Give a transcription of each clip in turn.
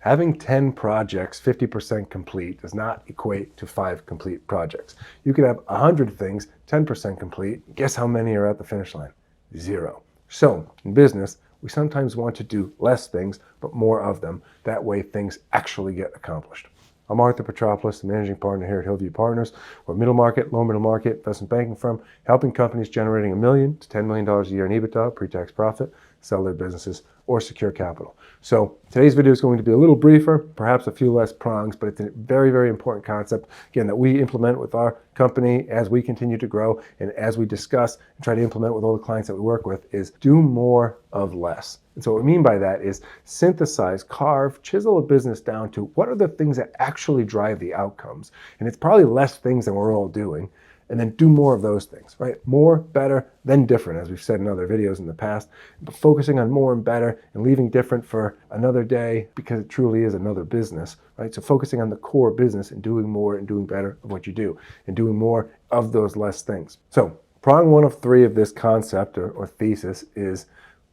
Having 10 projects 50% complete does not equate to 5 complete projects. You could have 100 things 10% complete. Guess how many are at the finish line? 0. So in business, we sometimes want to do less things, but more of them. That way things actually get accomplished. I'm Arthur Petropoulos, the managing partner here at Hillview Partners. We're a middle market, low middle market investment banking firm, helping companies generating $1 million to $10 million a year in EBITDA, pre-tax profit, sell their businesses, or secure capital. So today's video is going to be a little briefer, perhaps a few less prongs, but it's a very, very important concept, again, that we implement with our company as we continue to grow and as we discuss and try to implement with all the clients that we work with is do more of less. And so what we mean by that is synthesize, carve, chisel a business down to what are the things that actually drive the outcomes. And it's probably less things than we're all doing. And then do more of those things, right? More, better, then different, as we've said in other videos in the past. But focusing on more and better and leaving different for another day because it truly is another business, right? So focusing on the core business and doing more and doing better of what you do and doing more of those less things. So prong 1 of 3 of this concept or thesis is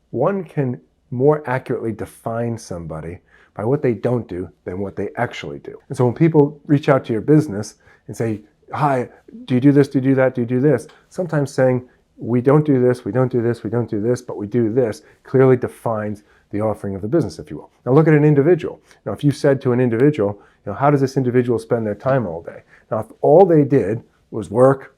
one can more accurately define somebody by what they don't do than what they actually do. And so when people reach out to your business and say, hi, do you do this, do you do that, do you do this? Sometimes saying, we don't do this, we don't do this, we don't do this, but we do this, clearly defines the offering of the business, if you will. Now look at an individual. Now if you said to an individual, how does this individual spend their time all day? Now if all they did was work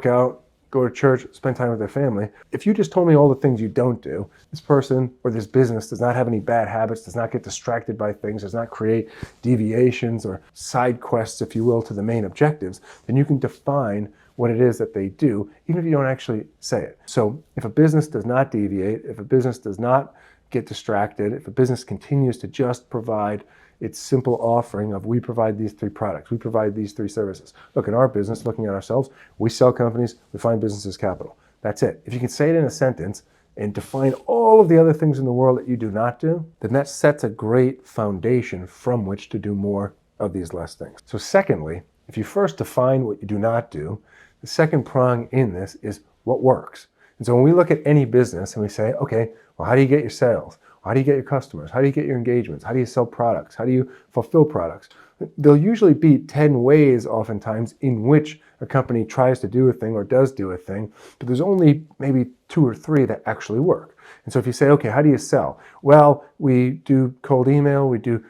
out, go to church, spend time with their family. If you just told me all the things you don't do, this person or this business does not have any bad habits, does not get distracted by things, does not create deviations or side quests, if you will, to the main objectives, then you can define what it is that they do, even if you don't actually say it. So if a business does not deviate, if a business does not get distracted, if a business continues to just provide its simple offering of we provide these 3 products, we provide these 3 services. Look, in our business, looking at ourselves, we sell companies, we find businesses capital. That's it. If you can say it in a sentence and define all of the other things in the world that you do not do, then that sets a great foundation from which to do more of these less things. So secondly, if you first define what you do not do, the second prong in this is what works. And so when we look at any business and we say, okay, well, how do you get your sales? How do you get your customers? How do you get your engagements? How do you sell products? How do you fulfill products? There'll usually be 10 ways oftentimes in which a company tries to do a thing or does do a thing, but there's only maybe 2 or 3 that actually work. And so if you say, okay, how do you sell? Well, we do cold email, we do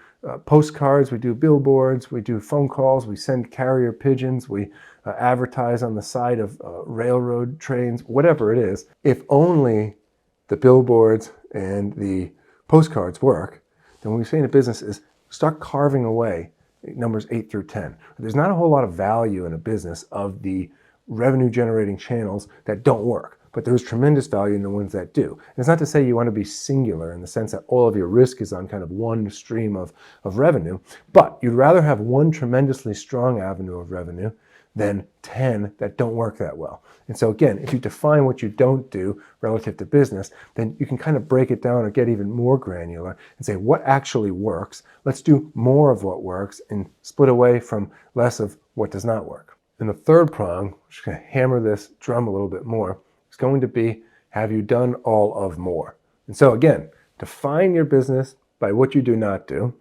postcards, we do billboards, we do phone calls, we send carrier pigeons, we advertise on the side of railroad trains, whatever it is. If only the billboards and the postcards work, then what we say in a business is start carving away numbers 8 through 10. There's not a whole lot of value in a business of the revenue generating channels that don't work, but there's tremendous value in the ones that do. And it's not to say you want to be singular in the sense that all of your risk is on kind of one stream of revenue, but you'd rather have one tremendously strong avenue of revenue than 10 that don't work that well. And so again, if you define what you don't do relative to business, then you can kind of break it down or get even more granular and say what actually works. Let's do more of what works and split away from less of what does not work. And the third prong, which is going to hammer this drum a little bit more, is going to be, have you done all of more? And so again, define your business by what you do not do.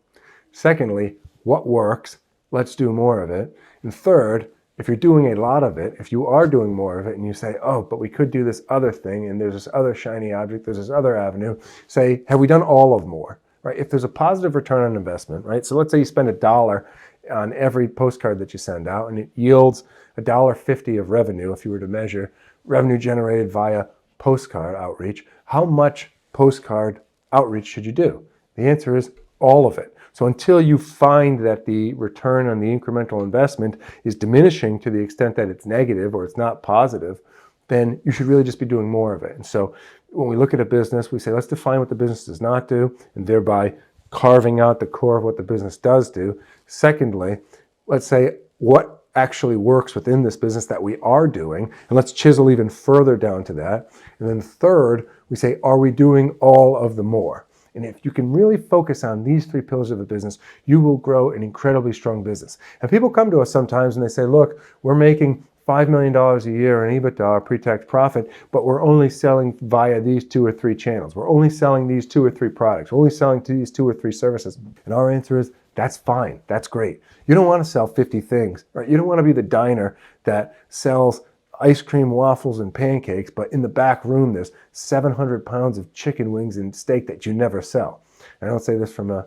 Secondly, what works? Let's do more of it. And third, if you're doing a lot of it, if you are doing more of it and you say, oh, but we could do this other thing and there's this other shiny object, there's this other avenue, say, have we done all of more, right? If there's a positive return on investment, right? So let's say you spend $1 on every postcard that you send out and it yields $1.50 of revenue if you were to measure revenue generated via postcard outreach. How much postcard outreach should you do? The answer is all of it. So until you find that the return on the incremental investment is diminishing to the extent that it's negative or it's not positive, then you should really just be doing more of it. And so when we look at a business, we say, let's define what the business does not do, and thereby carving out the core of what the business does do. Secondly, let's say what actually works within this business that we are doing, and let's chisel even further down to that. And then third, we say, are we doing all of the more? And if you can really focus on these 3 pillars of a business, you will grow an incredibly strong business. And people come to us sometimes and they say, look, we're making $5 million a year in EBITDA, or pre-tax profit, but we're only selling via these 2 or 3 channels. We're only selling these 2 or 3 products. We're only selling these 2 or 3 services. And our answer is, that's fine. That's great. You don't want to sell 50 things, right? You don't want to be the diner that sells ice cream, waffles, and pancakes, but in the back room there's 700 pounds of chicken wings and steak that you never sell. And I don't say this from a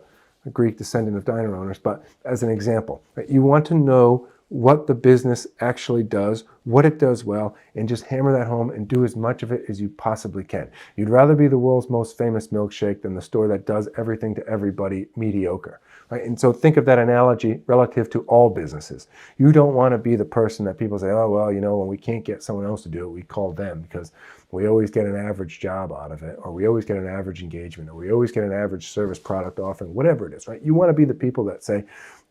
Greek descendant of diner owners, but as an example, right? You want to know what the business actually does, what it does well, and just hammer that home and do as much of it as you possibly can. You'd rather be the world's most famous milkshake than the store that does everything to everybody mediocre. Right? And so think of that analogy relative to all businesses. You don't want to be the person that people say, oh, well, when we can't get someone else to do it, we call them because we always get an average job out of it, or we always get an average engagement, or we always get an average service product offering, whatever it is, right? You want to be the people that say,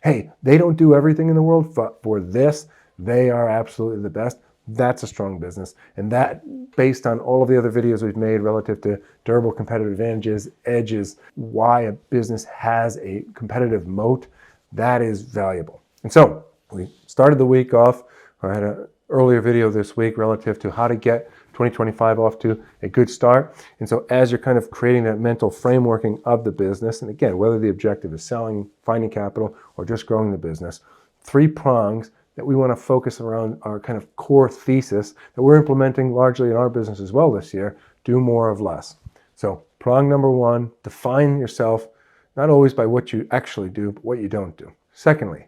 hey, they don't do everything in the world, but for this, they are absolutely the best. That's a strong business. And that, based on all of the other videos we've made relative to durable competitive advantages, edges, why a business has a competitive moat, that is valuable. And so we started the week off, I had an earlier video this week relative to how to get 2025 off to a good start. And so as you're kind of creating that mental frameworking of the business, and again, whether the objective is selling, finding capital, or just growing the business, 3 prongs that we want to focus around our kind of core thesis that we're implementing largely in our business as well this year: do more of less. So prong number 1, define yourself not always by what you actually do, but what you don't do. Secondly,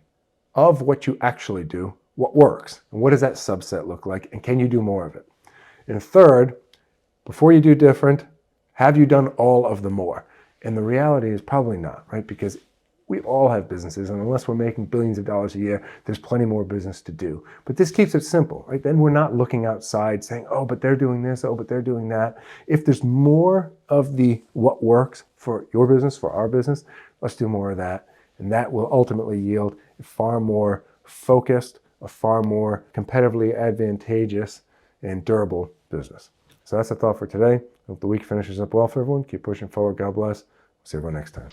of what you actually do, what works? And what does that subset look like? And can you do more of it? And third, before you do different, have you done all of the more? And the reality is probably not, right? Because we all have businesses, and unless we're making billions of dollars a year, there's plenty more business to do. But this keeps it simple, right? Then we're not looking outside saying, oh, but they're doing this, oh, but they're doing that. If there's more of the what works for your business, for our business, let's do more of that. And that will ultimately yield a far more focused, a far more competitively advantageous and durable business. So that's the thought for today. Hope the week finishes up well for everyone. Keep pushing forward. God bless. See everyone next time.